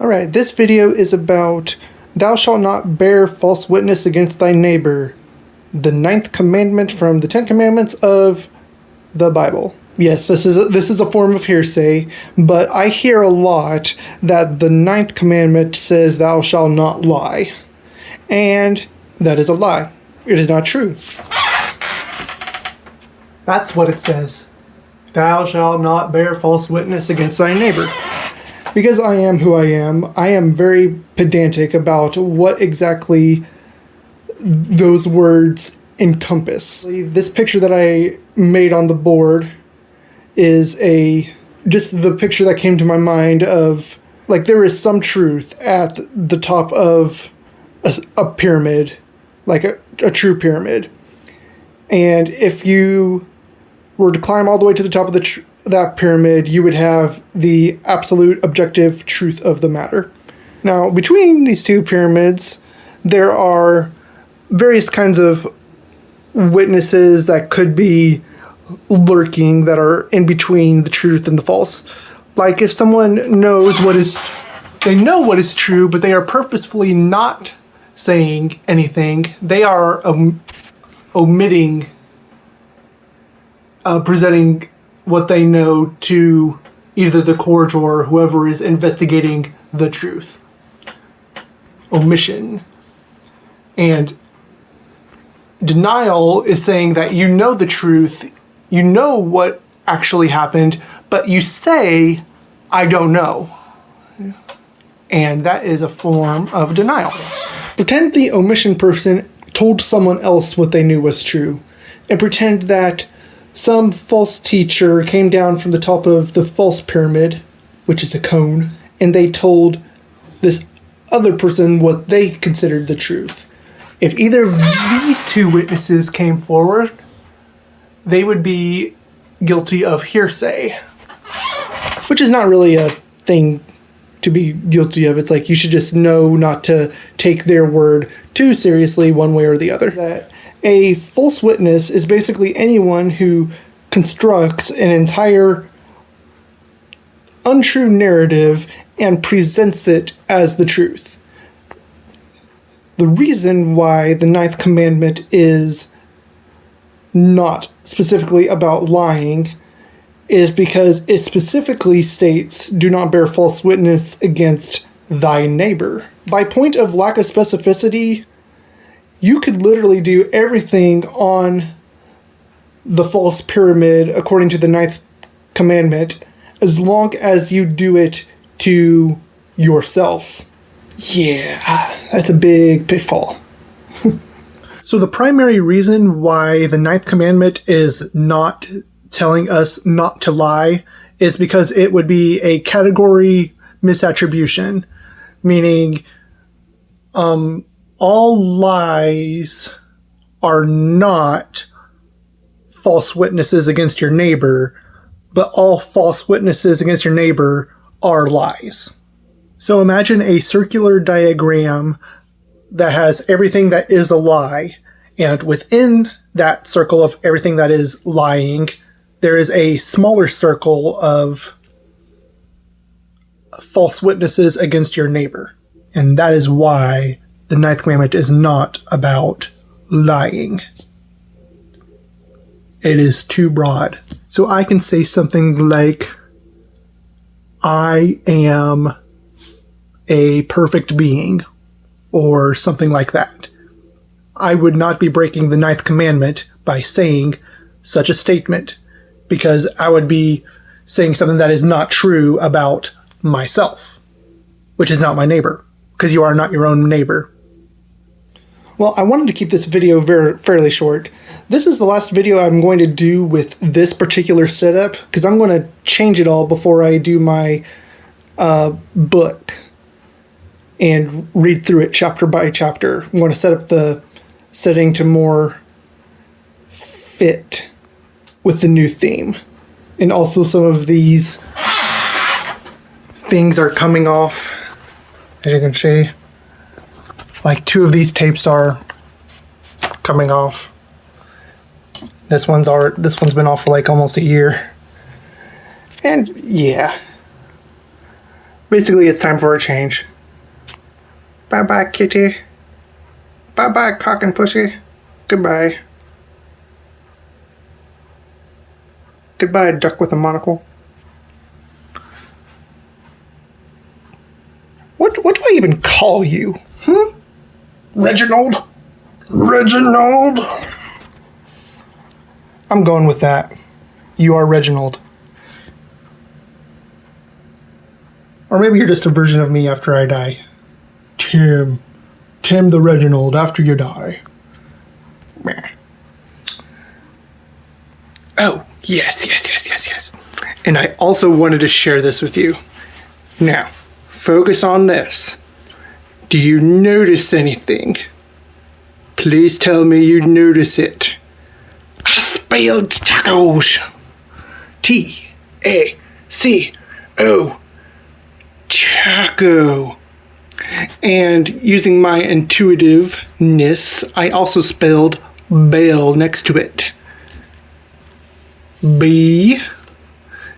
Alright, this video is about thou shalt not bear false witness against thy neighbor, the 9th commandment from the 10 commandments of the Bible. Yes, this is a form of hearsay, but I hear a lot that the 9th commandment says thou shalt not lie. And that is a lie. It is not true. That's what it says. Thou shalt not bear false witness against thy neighbor. Because I am who I am very pedantic about what exactly those words encompass. This picture that I made on the board is just the picture that came to my mind of, like, there is some truth at the top of a pyramid, like a true pyramid. And if you were to climb all the way to the top of that pyramid, you would have the absolute objective truth of the matter. Now, between these two pyramids, there are various kinds of witnesses that could be lurking that are in between the truth and the false. Like if someone knows they know what is true, but they are purposefully not saying anything, they are omitting presenting what they know to either the court or whoever is investigating the truth. Omission. And denial is saying that you know the truth, you know what actually happened, but you say, I don't know. And that is a form of denial. Pretend the omission person told someone else what they knew was true, and pretend that some false teacher came down from the top of the false pyramid, which is a cone, and they told this other person what they considered the truth. If either of these two witnesses came forward, they would be guilty of hearsay, which is not really a thing to be guilty of. It's like you should just know not to take their word too seriously one way or the other. That a false witness is basically anyone who constructs an entire untrue narrative and presents it as the truth. The reason why the 9th commandment is not specifically about lying is because it specifically states, do not bear false witness against thy neighbor. By point of lack of specificity, you could literally do everything on the false pyramid according to the 9th commandment as long as you do it to yourself. Yeah, that's a big pitfall. So the primary reason why the 9th commandment is not telling us not to lie is because it would be a category misattribution, meaning all lies are not false witnesses against your neighbor, but all false witnesses against your neighbor are lies. So imagine a circular diagram that has everything that is a lie, and within that circle of everything that is lying, there is a smaller circle of false witnesses against your neighbor. And that is why the 9th commandment is not about lying. It is too broad. So I can say something like, I am a perfect being, or something like that. I would not be breaking the 9th commandment by saying such a statement, because I would be saying something that is not true about myself, which is not my neighbor, because you are not your own neighbor. Well, I wanted to keep this video fairly short. This is the last video I'm going to do with this particular setup, because I'm going to change it all before I do my book and read through it chapter by chapter. I'm going to set up the setting to more fit with the new theme. And also some of these things are coming off, as you can see. Like 2 of these tapes are coming off. This one's been off for like almost a year. And yeah. Basically, it's time for a change. Bye-bye, kitty. Bye-bye, cock and pussy. Goodbye. Goodbye, duck with a monocle. What do I even call you? Reginald? Reginald? I'm going with that. You are Reginald. Or maybe you're just a version of me after I die. Tim the Reginald after you die. Meh. Oh, yes. And I also wanted to share this with you. Now, focus on this. Do you notice anything? Please tell me you notice it. I spelled tacos. T-A-C-O. Taco. And using my intuitiveness, I also spelled bail next to it. B.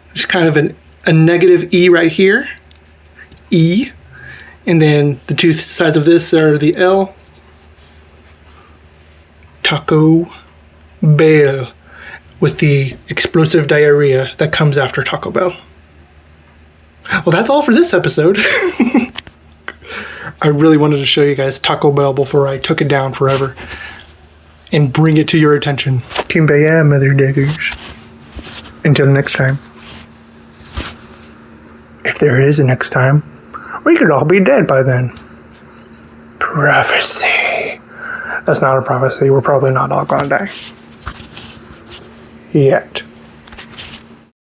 There's kind of a negative E right here. E. And then the two sides of this are the L. Taco Bell. With the explosive diarrhea that comes after Taco Bell. Well, that's all for this episode. I really wanted to show you guys Taco Bell before I took it down forever. And bring it to your attention. Kumbaya, mother diggers. Until next time. If there is a next time, we could all be dead by then. Prophecy. That's not a prophecy. We're probably not all gonna die. Yet.